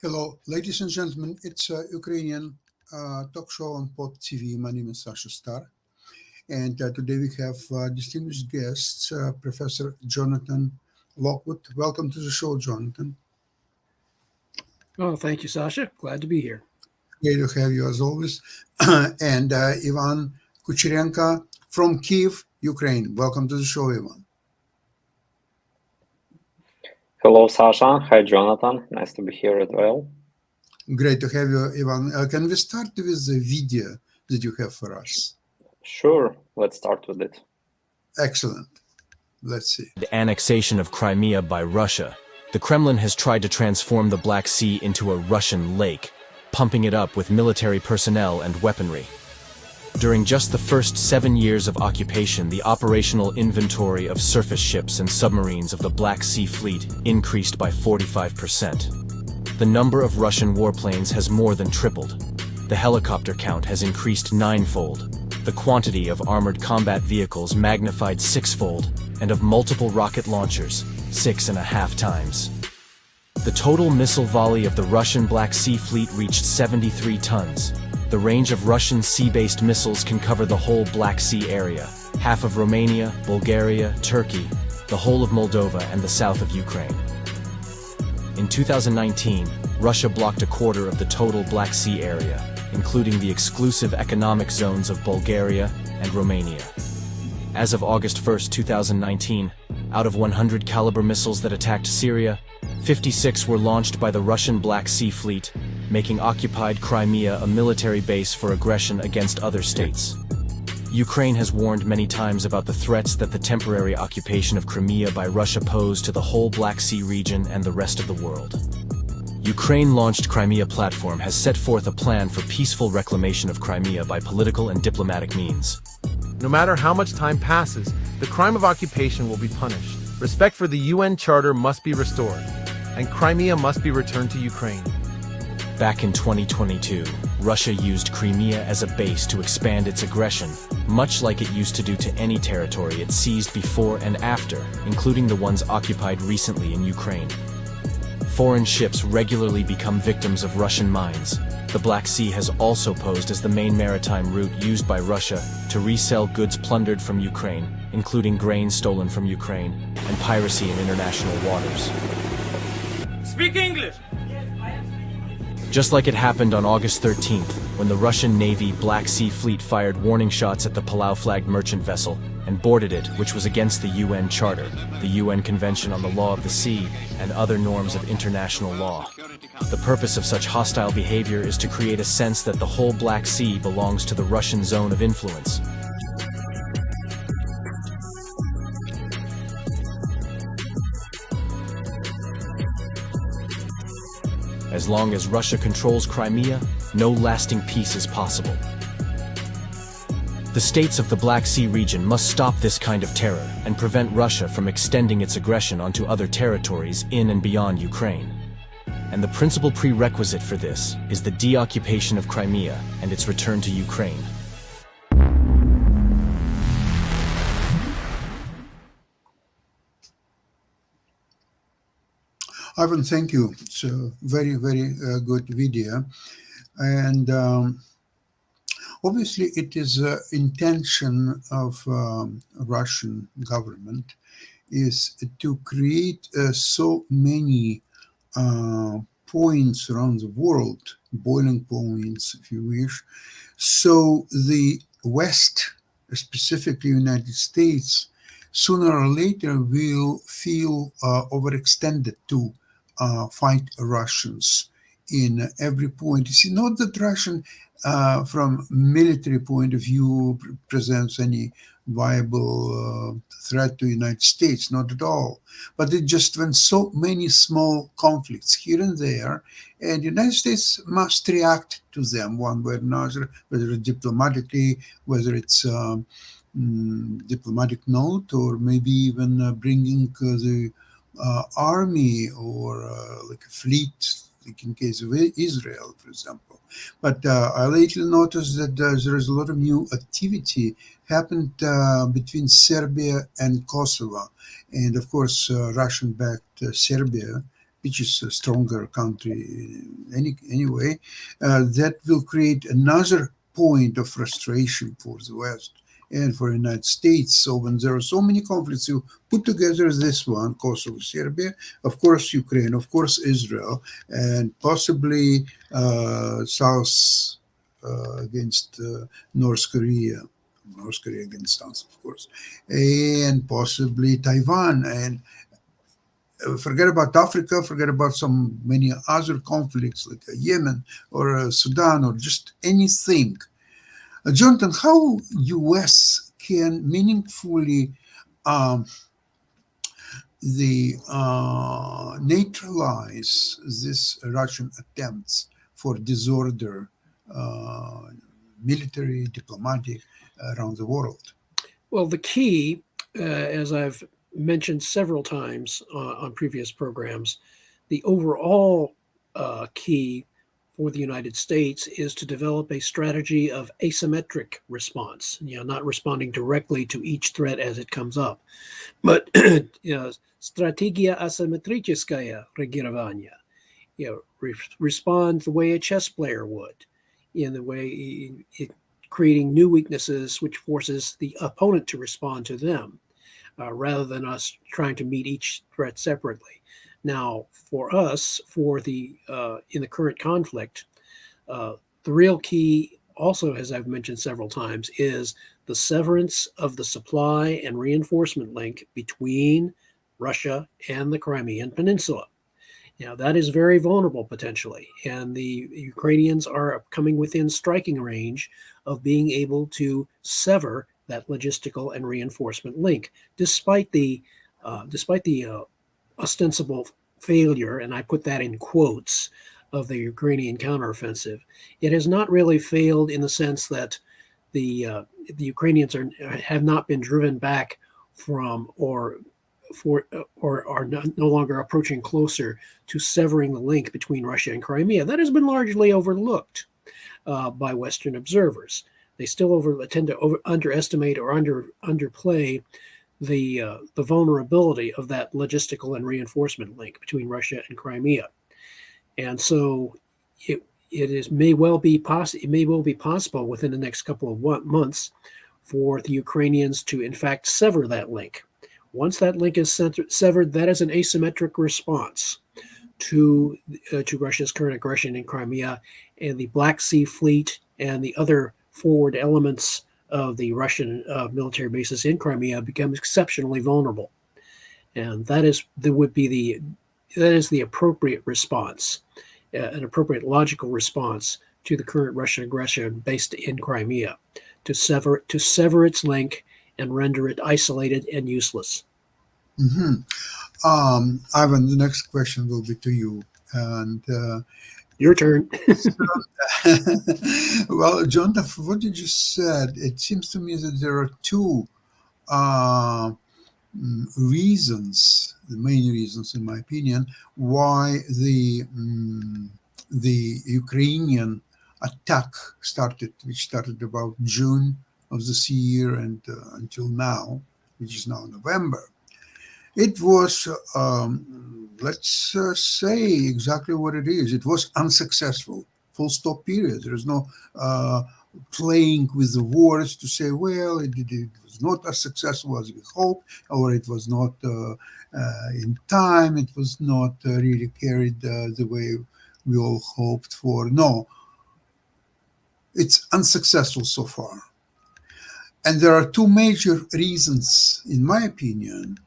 Hello, ladies and gentlemen. It's a Ukrainian talk show on Pod TV. My name is Sasha Star, and today we have distinguished guests, Professor Jonathan Lockwood. Welcome to the show, Jonathan. Oh, thank you, Sasha. Glad to be here. Great to have you as always. And Ivan Kucherenko from Kiev, Ukraine. Welcome to the show, Ivan. Hello, Sasha. Hi, Jonathan. Nice to be here as well. Great to have you, Ivan. Can we start with the video that you have for us? Sure, let's start with it. Excellent. Let's see. The annexation of Crimea by Russia, the Kremlin has tried to transform the Black Sea into a Russian lake, pumping it up with military personnel and weaponry. During just the first 7 years of occupation, the operational inventory of surface ships and submarines of the Black Sea Fleet increased by 45%. The number of Russian warplanes has more than tripled. The helicopter count has increased 9-fold. The quantity of armored combat vehicles magnified 6-fold, and of multiple rocket launchers, 6.5 times. The total missile volley of the Russian Black Sea Fleet reached 73 tons. The range of Russian sea-based missiles can cover the whole Black Sea area, half of Romania, Bulgaria, Turkey, the whole of Moldova, and the south of Ukraine. In 2019, Russia blocked a quarter of the total Black Sea area, including the exclusive economic zones of Bulgaria and Romania. As of August 1, 2019, out of 100 caliber missiles that attacked Syria, 56 were launched by the Russian Black Sea Fleet, making occupied Crimea a military base for aggression against other states. Ukraine has warned many times about the threats that the temporary occupation of Crimea by Russia pose to the whole Black Sea region and the rest of the world. Ukraine-launched Crimea Platform has set forth a plan for peaceful reclamation of Crimea by political and diplomatic means. No matter how much time passes, the crime of occupation will be punished. Respect for the UN Charter must be restored, and Crimea must be returned to Ukraine. Back in 2022, Russia used Crimea as a base to expand its aggression, much like it used to do to any territory it seized before and after, including the ones occupied recently in Ukraine. Foreign ships regularly become victims of Russian mines. The Black Sea has also posed as the main maritime route used by Russia to resell goods plundered from Ukraine, including grain stolen from Ukraine, and piracy in international waters. Speak English! Just like it happened on August 13th, when the Russian Navy Black Sea Fleet fired warning shots at the Palau-flagged merchant vessel and boarded it, which was against the UN Charter, the UN Convention on the Law of the Sea, and other norms of international law. The purpose of such hostile behavior is to create a sense that the whole Black Sea belongs to the Russian zone of influence. As long as Russia controls Crimea, no lasting peace is possible. The states of the Black Sea region must stop this kind of terror and prevent Russia from extending its aggression onto other territories in and beyond Ukraine. And the principal prerequisite for this is the deoccupation of Crimea and its return to Ukraine. Ivan, thank you. It's a very, very good video. And obviously it is intention of Russian government is to create so many points around the world, boiling points, if you wish. So the West, specifically United States, sooner or later will feel overextended to fight Russians in every point. You see, not that Russian, from military point of view, presents any viable threat to the United States, not at all. But it just when so many small conflicts here and there, and the United States must react to them one way or another, whether it's diplomatically, whether it's diplomatic note, or maybe even bringing the army or like a fleet, like in case of Israel, for example. But I lately noticed that there is a lot of new activity happened between Serbia and Kosovo. And of course, Russian-backed Serbia which is a stronger country anyway, that will create another point of frustration for the West and for the United States. So when there are so many conflicts, you put together this one, Kosovo, Serbia, of course Ukraine, of course Israel, and possibly South against North Korea against South, of course, and possibly Taiwan. And forget about Africa, forget about many other conflicts like Yemen or Sudan or just anything. Jonathan, how U.S. can meaningfully neutralize this Russian attempts for disorder, military, diplomatic, around the world? Well, the key, as I've mentioned several times on previous programs, the overall key for the United States is to develop a strategy of asymmetric response, not responding directly to each threat as it comes up, but strategia asymmetriczaya reagирования, respond the way a chess player would, in the way creating new weaknesses which forces the opponent to respond to them, rather than us trying to meet each threat separately. Now, for us, in the current conflict, the real key also, as I've mentioned several times, is the severance of the supply and reinforcement link between Russia and the Crimean Peninsula. That is very vulnerable potentially, and the Ukrainians are coming within striking range of being able to sever that logistical and reinforcement link, despite the ostensible failure, and I put that in quotes, of the Ukrainian counteroffensive. It has not really failed in the sense that the Ukrainians have not been driven back from or are no longer approaching closer to severing the link between Russia and Crimea. That has been largely overlooked by Western observers. They still tend to underestimate or underplay the vulnerability of that logistical and reinforcement link between Russia and Crimea. And so it may well be possible within the next couple of months for the Ukrainians to in fact sever that link. Once that link is severed, that is an asymmetric response to Russia's current aggression in Crimea, and the Black Sea Fleet and the other forward elements of the Russian military bases in Crimea become exceptionally vulnerable. And that is the appropriate response, an appropriate logical response to the current Russian aggression based in Crimea, to sever its link and render it isolated and useless. Mm-hmm. Ivan, the next question will be to you. And your turn. Well, Jonathan, from what you just said, it seems to me that there are two reasons, the main reasons, in my opinion, why the Ukrainian attack which started about June of this year and until now, which is now November. It was, let's say exactly what it is. It was unsuccessful, full stop, period. There is no playing with the words to say, well, it was not as successful as we hoped, or it was not in time, it was not really carried the way we all hoped for. No, it's unsuccessful so far. And there are two major reasons, in my opinion.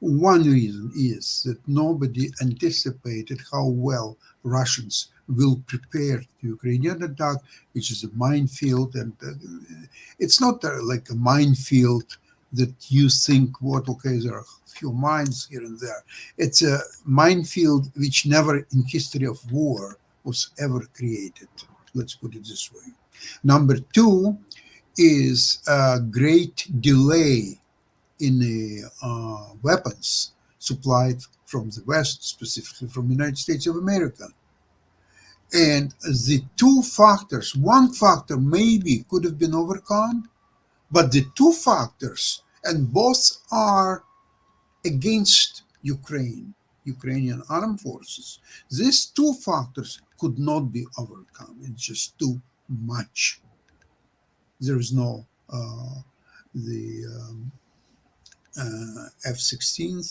One reason is that nobody anticipated how well Russians will prepare the Ukrainian attack, which is a minefield. And it's not like a minefield that you think, there are a few mines here and there. It's a minefield which never in history of war was ever created. Let's put it this way. Number two is a great delay in the weapons supplied from the West, specifically from the United States of America. And the two factors, one factor maybe could have been overcome, but the two factors, and both are against Ukraine. Ukrainian armed forces, these two factors could not be overcome. It's just too much. There is no F-16s.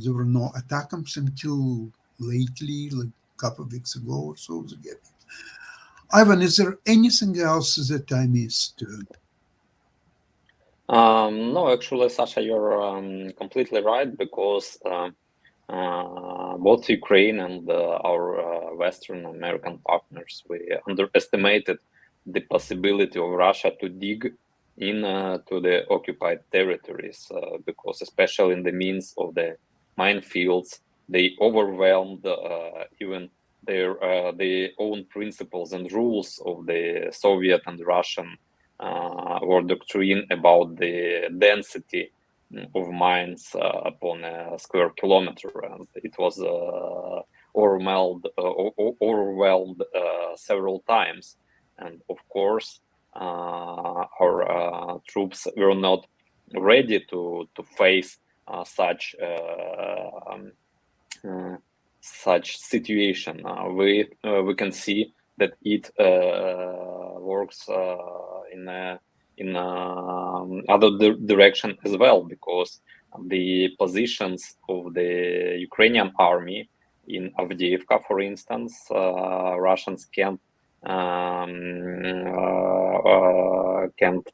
There were no ATACMS until lately, like a couple of weeks ago or so. Ivan, is there anything else that I missed? No, actually, Sasha, you're completely right, because both Ukraine and our Western American partners, we underestimated the possibility of Russia to dig in to the occupied territories, because especially in the means of the minefields, they overwhelmed even their own principles and rules of the Soviet and Russian war doctrine about the density of mines upon a square kilometer, and it was overwhelmed several times. And of course, our troops were not ready to face such situation. We can see that it works in other direction as well, because the positions of the Ukrainian army in Avdiivka, for instance, Russians can't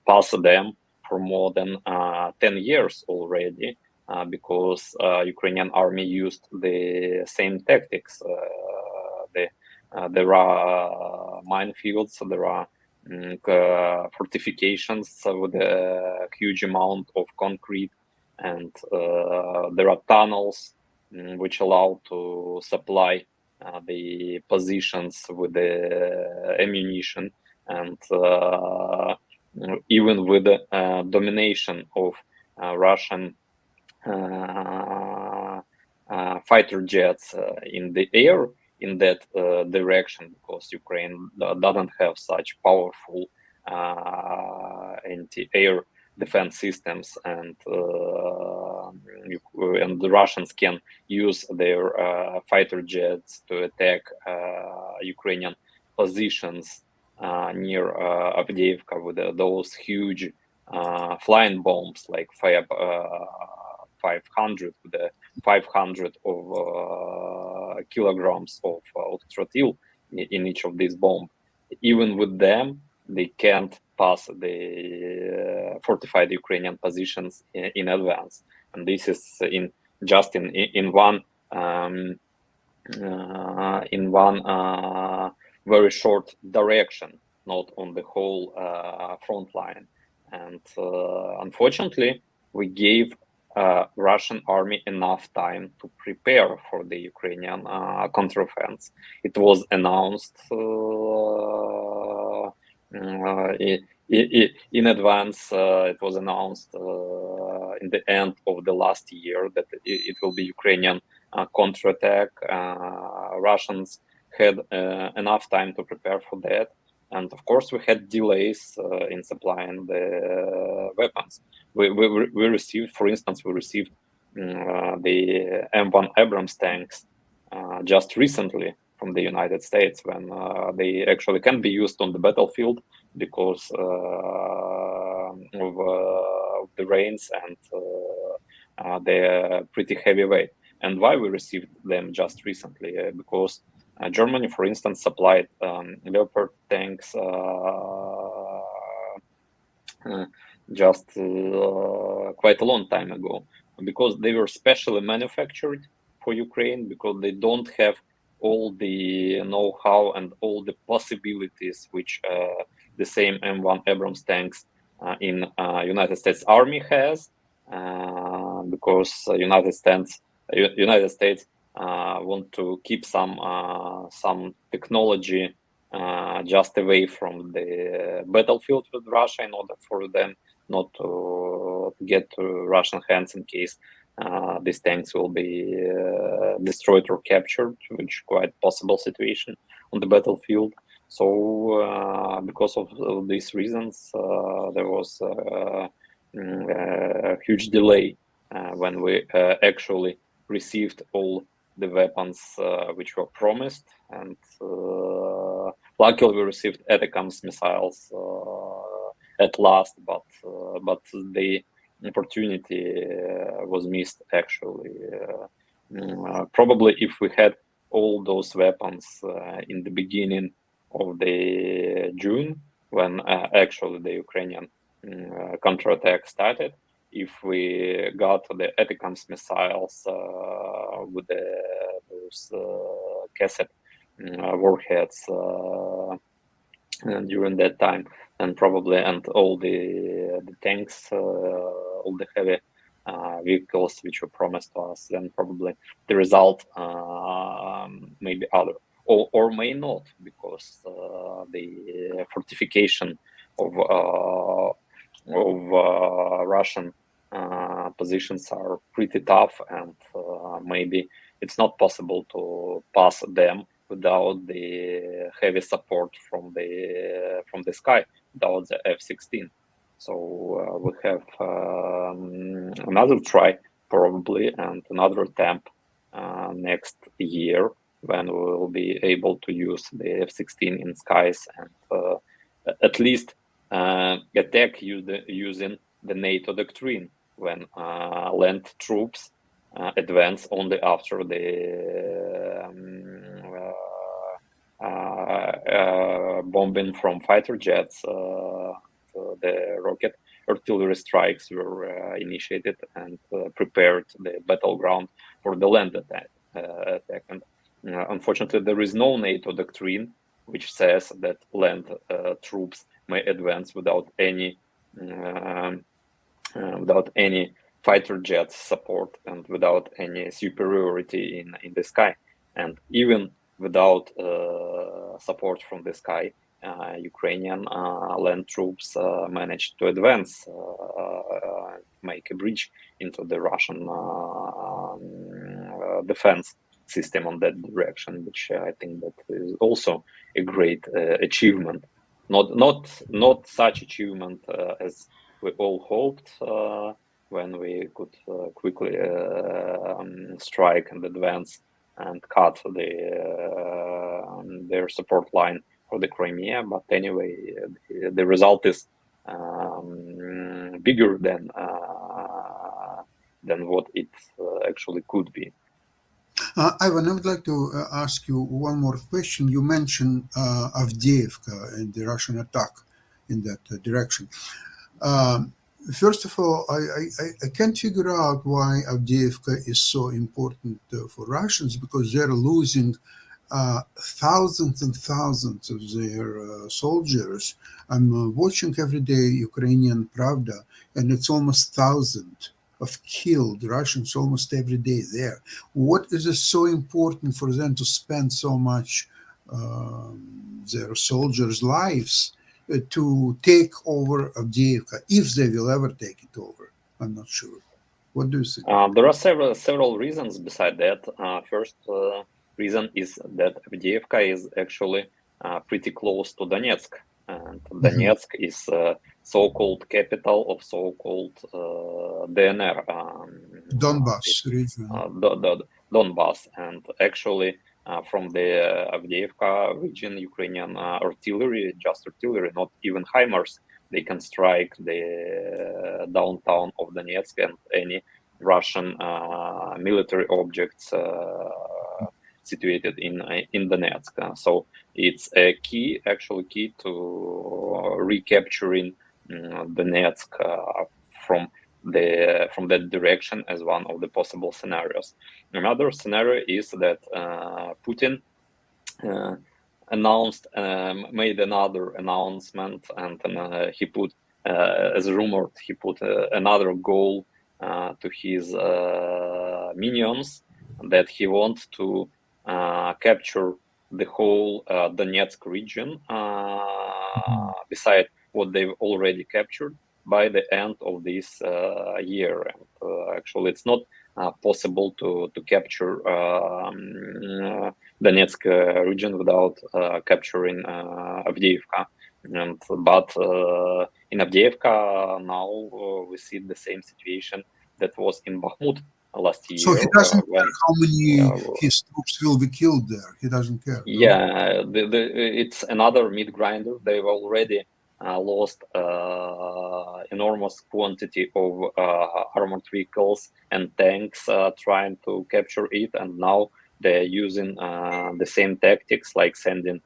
pass them for more than 10 years already, because Ukrainian army used the same tactics. There are minefields, there are fortifications with a huge amount of concrete, and there are tunnels which allow to supply the positions with the ammunition, and even with the domination of Russian fighter jets in the air in that direction, because Ukraine doesn't have such powerful anti-air defense systems, and the Russians can use their fighter jets to attack Ukrainian positions near Avdiivka with those huge flying bombs, like 500 with 500 of kilograms of trotil in each of these bombs. Even with them, they can't pass the fortified Ukrainian positions in advance, and this is in one very short direction, not on the whole front line. And unfortunately, we gave Russian army enough time to prepare for the Ukrainian counteroffensive. It was announced in advance. It was announced in the end of the last year that it will be Ukrainian counterattack. Russians had enough time to prepare for that. And of course, we had delays in supplying the weapons. We received, for instance, the M1 Abrams tanks just recently from the United States, when they actually can be used on the battlefield because of the rains, and they're pretty heavyweight. And why we received them just recently? Because Germany, for instance, supplied Leopard tanks just quite a long time ago, because they were specially manufactured for Ukraine, because they don't have all the know-how and all the possibilities which the same M1 Abrams tanks in United States Army has, because United States want to keep some technology just away from the battlefield with Russia, in order for them not to get to Russian hands in case these tanks will be destroyed or captured, which is quite possible situation on the battlefield. So because of these reasons, there was a huge delay when we actually received all the weapons which were promised, and luckily we received ATACMS missiles at last, but the opportunity was missed actually. Probably if we had all those weapons in the beginning of the June, when actually the Ukrainian counterattack started, if we got the ATACMS missiles with those cassette warheads during that time, and probably and all the tanks, all the heavy vehicles which were promised to us, then probably the result may be other, or may not, because the fortification of Russian positions are pretty tough, and maybe it's not possible to pass them without the heavy support from the sky, without the F-16. So we have another try probably, and another attempt next year, when we will be able to use the F-16 in skies and at least attack using the NATO doctrine, when land troops advance only after the bombing from fighter jets. The rocket artillery strikes were initiated and prepared the battleground for the land attack. And unfortunately, there is no NATO doctrine which says that land troops may advance without any fighter jet support and without any superiority in the sky. And even without support from the sky, Ukrainian land troops managed to advance, make a breach into the Russian defense system on that direction, which I think that is also a great achievement. Not such achievement as we all hoped when we could quickly strike and advance and cut their support line for the Crimea. But anyway, the result is bigger than what it actually could be. Ivan, I would like to ask you one more question. You mentioned Avdiivka and the Russian attack in that direction. First of all, I can't figure out why Avdiivka is so important for Russians, because they're losing thousands and thousands of their soldiers. I'm watching every day Ukrainian Pravda, and it's almost 1,000 of killed Russians almost every day there. What is it so important for them to spend so much their soldiers' lives to take over Avdiivka, if they will ever take it over? I'm not sure. What do you think? There are several reasons beside that. First reason is that Avdiivka is actually pretty close to Donetsk, and Donetsk is so-called capital of so-called DNR, Donbass region. Donbass, and actually from the Avdiivka region, Ukrainian artillery, just artillery, not even HIMARS, they can strike the downtown of Donetsk and any Russian military objects situated in Donetsk. So it's a key to recapturing Donetsk from that direction as one of the possible scenarios. Another scenario is that Putin made another announcement, and he put, as rumored, he put another goal to his minions, that he wants to capture the whole Donetsk region, beside what they've already captured, by the end of this year. And actually, it's not possible to capture Donetsk region without capturing Avdiivka. But in Avdiivka now we see the same situation that was in Bakhmut last So year he doesn't when care how many uh, his troops will be killed there. He doesn't care. No? yeah, it's another meat grinder. They've already lost enormous quantity of armored vehicles and tanks trying to capture it, and now they're using the same tactics, like sending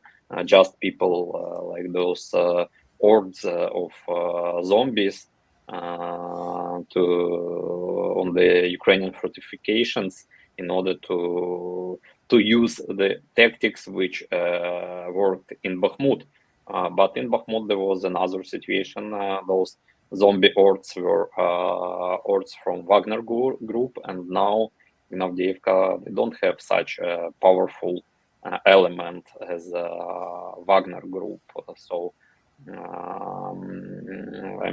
just people like those hordes of zombies to on the Ukrainian fortifications in order to use the tactics which worked in Bakhmut. But in Bakhmut, there was another situation. Those zombie hordes were hordes from Wagner group, and now in Avdiivka, they don't have such a powerful element as Wagner group. So I'm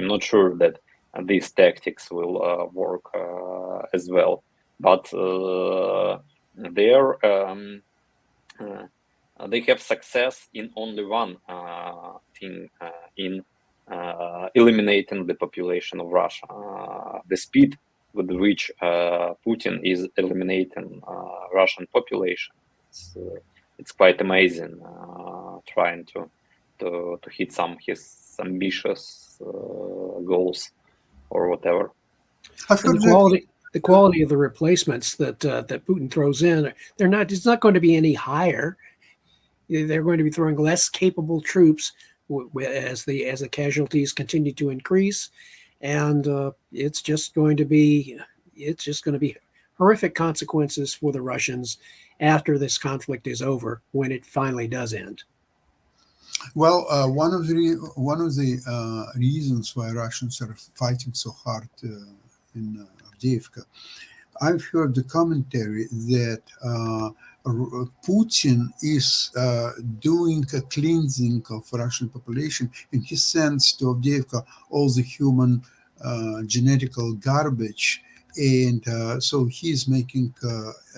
not sure that these tactics will work as well. But there they have success in only one thing in eliminating the population of Russia. The speed with which Putin is eliminating Russian population, it's quite amazing. Trying to hit some his ambitious goals or whatever. I've And heard that. the quality of the replacements that that Putin throws in, they're not. It's not going to be any higher. They're going to be throwing less capable troops as the casualties continue to increase, and it's just going to be horrific consequences for the Russians after this conflict is over, when it finally does end. Well, one of the reasons why Russians are fighting so hard in Avdiivka, I've heard the commentary that Putin is doing a cleansing of Russian population, and he sends to Avdiivka all the human genetical garbage, and so he's making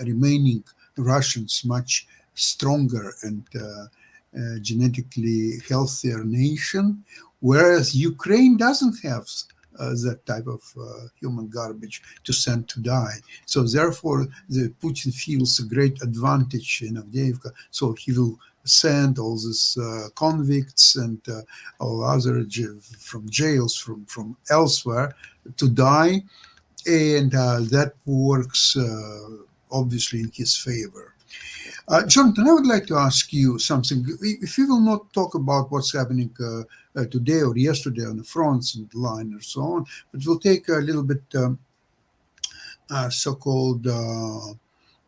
remaining Russians much stronger and genetically healthier nation, whereas Ukraine doesn't have that type of human garbage to send to die. So therefore, Putin feels a great advantage in Avdiivka. So he will send all these convicts and all other from jails from elsewhere to die, and that works obviously in his favor. Jonathan, I would like to ask you something. If you will not talk about what's happening today or yesterday on the fronts and the line and so on, but we'll take a little bit so-called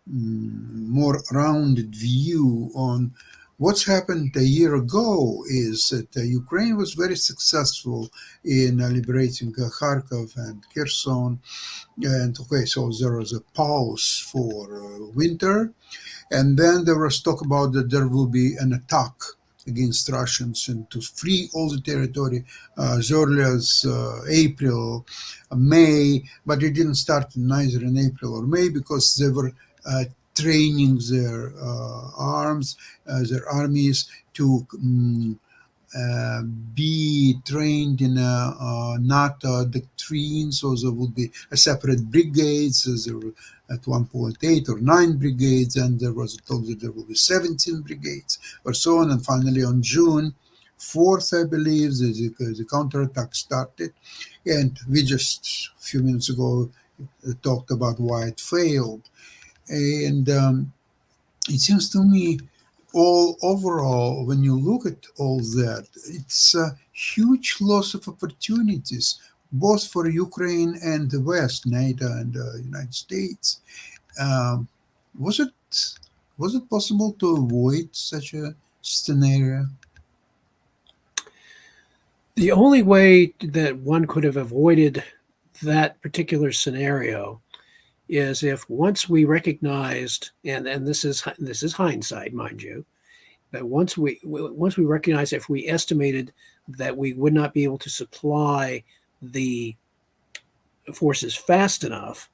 more rounded view on what's happened a year ago. Is that Ukraine was very successful in liberating Kharkov and Kherson. And okay, so there was a pause for winter. And then there was talk about that there will be an attack against Russians and to free all the territory as early as April, May, but it didn't start neither in April or May because they were training their their armies to be trained in a NATO doctrine, so there would be a separate brigades. There were at one point 8 or 9 brigades, and there was told that there will be 17 brigades, or so on. And finally, on June 4th, I believe, the counterattack started, and we just a few minutes ago talked about why it failed. And it seems to me, all overall, when you look at all that, it's a huge loss of opportunities, both for Ukraine and the West, NATO and the United States. Was it possible to avoid such a scenario? The only way that one could have avoided that particular scenario is if once we recognized, and this is hindsight, mind you, but once we recognized, if we estimated that we would not be able to supply the forces fast enough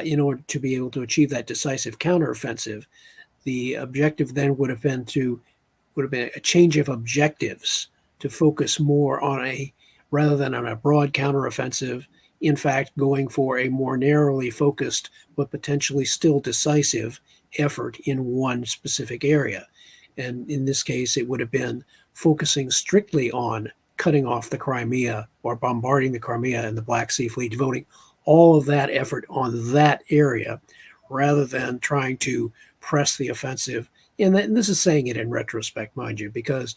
in order to be able to achieve that decisive counteroffensive, the objective then would have been a change of objectives to focus more on rather than on a broad counteroffensive in fact, going for a more narrowly focused but potentially still decisive effort in one specific area. And in this case, it would have been focusing strictly on cutting off the Crimea or bombarding the Crimea and the Black Sea Fleet, devoting all of that effort on that area rather than trying to press the offensive. And this is saying it in retrospect, mind you, because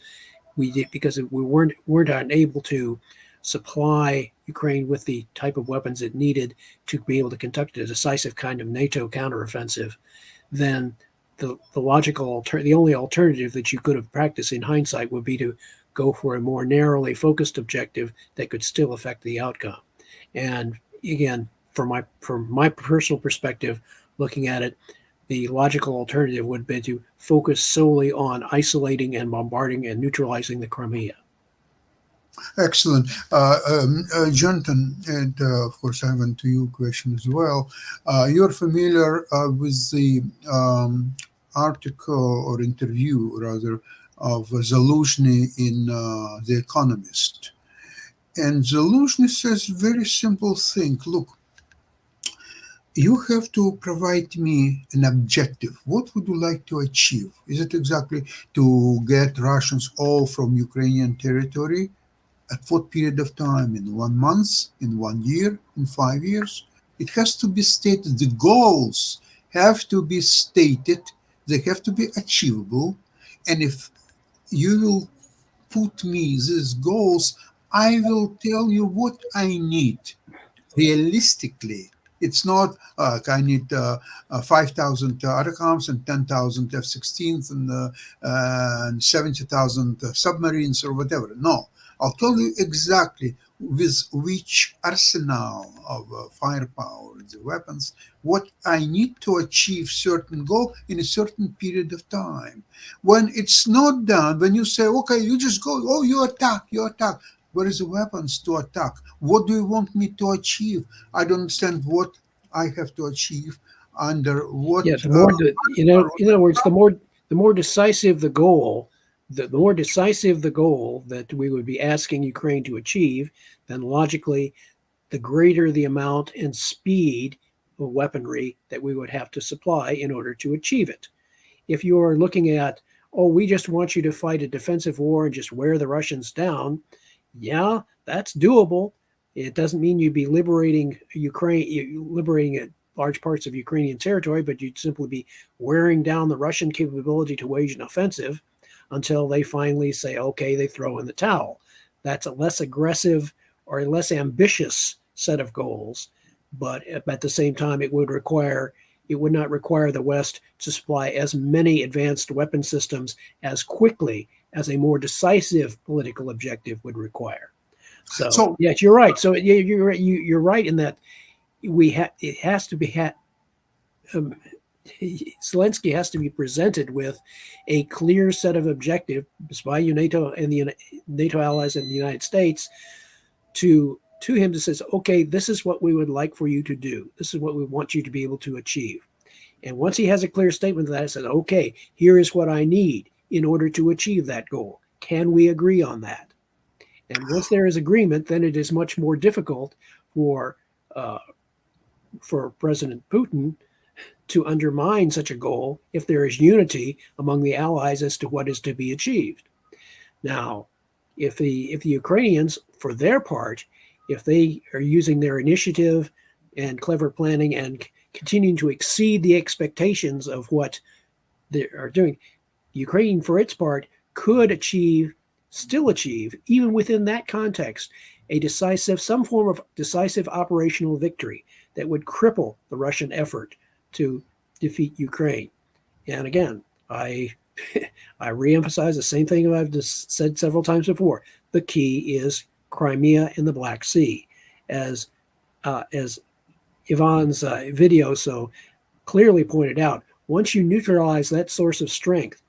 we weren't unable to supply Ukraine with the type of weapons it needed to be able to conduct a decisive kind of NATO counteroffensive, then the only alternative that you could have practiced in hindsight would be to go for a more narrowly focused objective that could still affect the outcome. And again, from my personal perspective, looking at it, the logical alternative would be to focus solely on isolating and bombarding and neutralizing the Crimea. Excellent. Jonathan, and of course I have a to you question as well. You're familiar with the article or interview, rather, of Zaluzhny in The Economist. And Zaluzhny says very simple thing. Look, you have to provide me an objective. What would you like to achieve? Is it exactly to get Russians all from Ukrainian territory? At what period of time? In 1 month? In 1 year? In 5 years? It has to be stated. The goals have to be stated. They have to be achievable. And if you will put me these goals, I will tell you what I need realistically. It's not I need 5,000 Atacams and 10,000 F-16s and 70,000 submarines or whatever. No, I'll tell you exactly with which arsenal of firepower, the weapons, what I need to achieve certain goal in a certain period of time. When it's not done, when you say, okay, you just go, oh, you attack. Where is the weapons to attack? What do you want me to achieve? I don't understand what I have to achieve under what. Yeah, in other words, the more decisive the goal, the more decisive the goal that we would be asking Ukraine to achieve, then logically, the greater the amount and speed of weaponry that we would have to supply in order to achieve it. If you are looking at, oh, we just want you to fight a defensive war and just wear the Russians down, yeah, that's doable. It doesn't mean you'd be liberating Ukraine, liberating large parts of Ukrainian territory, but you'd simply be wearing down the Russian capability to wage an offensive until they finally say, okay, they throw in the towel. That's a less aggressive or a less ambitious set of goals, but at the same time, it would not require the West to supply as many advanced weapon systems as quickly as a more decisive political objective would require. So yes, you're right. So you're right in that it has to be Zelensky has to be presented with a clear set of objectives by NATO and the NATO allies and the United States to him that says, okay, this is what we would like for you to do. This is what we want you to be able to achieve. And once he has a clear statement of that, it says, okay, here is what I need in order to achieve that goal. Can we agree on that? And once there is agreement, then it is much more difficult for President Putin to undermine such a goal if there is unity among the allies as to what is to be achieved. Now, if the Ukrainians, for their part, if they are using their initiative and clever planning and continuing to exceed the expectations of what they are doing, Ukraine, for its part, could still achieve, even within that context, some form of decisive operational victory that would cripple the Russian effort to defeat Ukraine. And again, I reemphasize the same thing I've just said several times before. The key is Crimea and the Black Sea. As Ivan's video so clearly pointed out, once you neutralize that source of strength,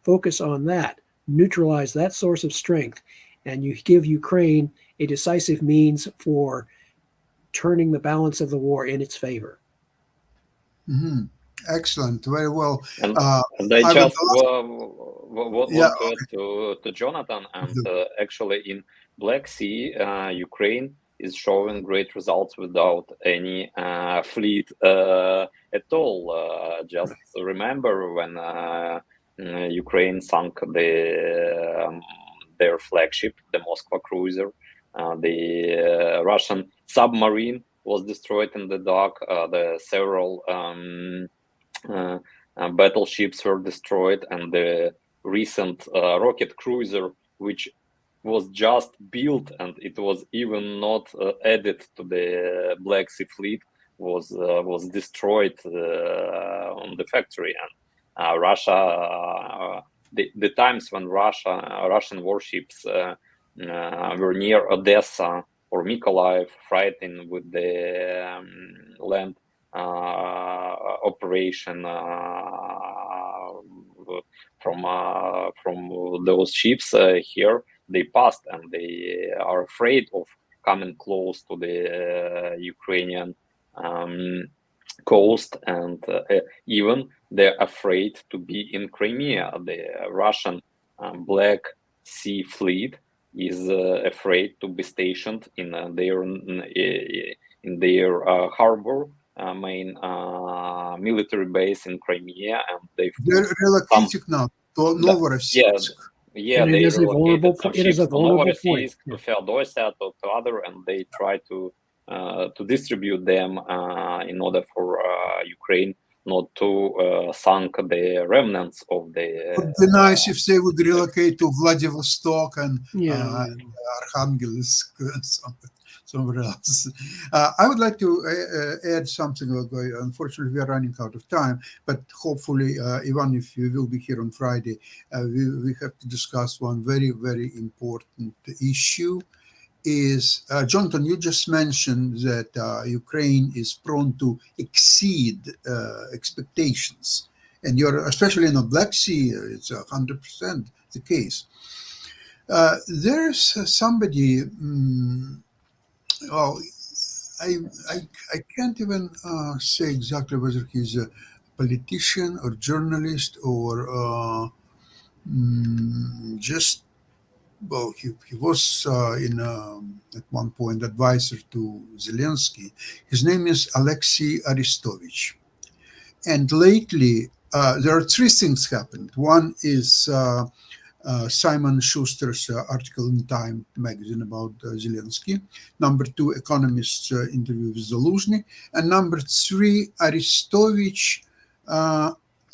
focus on that, neutralize that source of strength, and you give Ukraine a decisive means for turning the balance of the war in its favor. Mm-hmm. Excellent. Very well. And I just want to Jonathan, and actually in Black Sea, Ukraine is showing great results without any fleet at all. Just remember when Ukraine sunk their flagship, the Moskva cruiser. The Russian submarine was destroyed in the dock. The several battleships were destroyed, and the recent rocket cruiser, which was just built and it was even not added to the Black Sea fleet, was destroyed on the factory. And Russia, the times when Russian warships were near Odessa or Mykolaiv, fighting with the land operation from those ships here, they passed, and they are afraid of coming close to the Ukrainian coast, and even they're afraid to be in Crimea. The Russian Black Sea fleet is afraid to be stationed in their harbor, main military base in Crimea, and they're relocating now to Novorossiysk. Yeah, and they it is a vulnerable. It is a vulnerable point. To Feodosia, to other, and they try to distribute them in order for Ukraine not to sunk the remnants of the. It would be nice if they would relocate to Vladivostok and Yeah. Arkhangelsk, somewhere else. I would like to add something. Unfortunately, we are running out of time, but hopefully, Ivan, if you will be here on Friday, we have to discuss one very, very important issue. Is Jonathan, you just mentioned that Ukraine is prone to exceed expectations, and you're especially in the Black Sea, it's 100% the case. There's somebody. Well, I can't even say exactly whether he's a politician or journalist or just. Well, he was at one point advisor to Zelensky. His name is Alexei Arestovich. And lately, there are three things happened. One is Simon Schuster's article in Time magazine about Zelensky. Number two, Economist's interview with Zaluzhny. And number three, Arestovich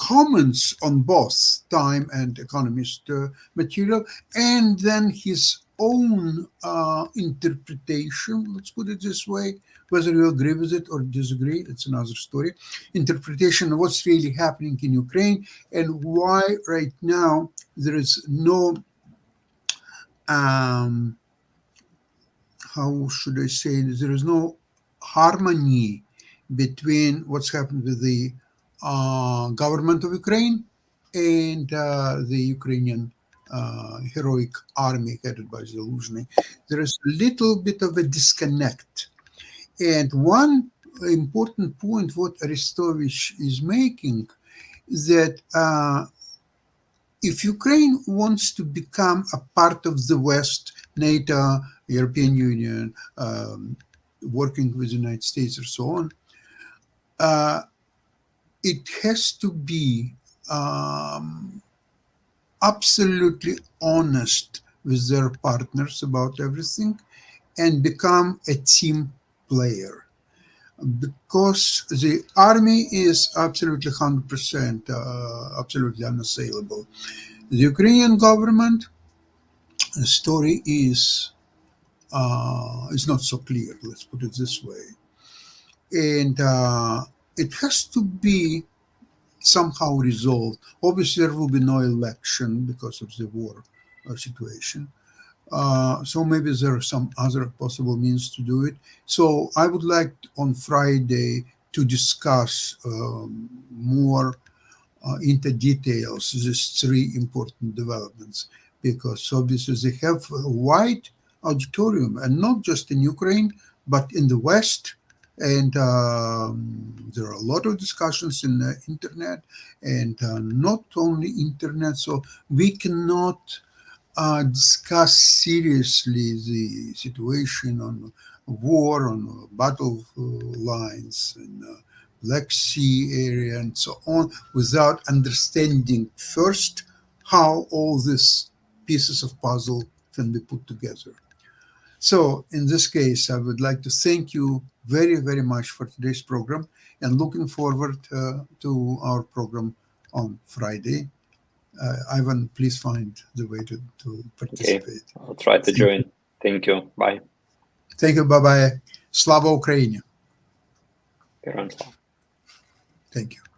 comments on both Time and Economist material, and then his own interpretation, let's put it this way. Whether you agree with it or disagree, it's another story. Interpretation of what's really happening in Ukraine and why right now there is no, how should I say, there is no harmony between what's happened with the government of Ukraine and the Ukrainian heroic army headed by Zaluzhny. There is a little bit of a disconnect. And one important point what Arestovich is making is that if Ukraine wants to become a part of the West, NATO, European Union, working with the United States or so on, it has to be absolutely honest with their partners about everything and become a team player. Because the army is absolutely 100% absolutely unassailable. The Ukrainian government story is not so clear, let's put it this way. And it has to be somehow resolved. Obviously, there will be no election because of the war situation. So maybe there are some other possible means to do it. So I would like on Friday to discuss more into details these three important developments, because obviously they have a wide auditorium, and not just in Ukraine, but in the West. And there are a lot of discussions in the internet, and not only internet. So we cannot discuss seriously the situation war, on battle lines in Black Sea area and so on, without understanding first how all these pieces of puzzle can be put together. So in this case, I would like to thank you very, very much for today's program, and looking forward to our program on Friday. Ivan, please find the way to participate. Okay, I'll try to join. Thank you. Bye. Thank you. Bye-bye. Slava Ukraini. Героям слава. Thank you.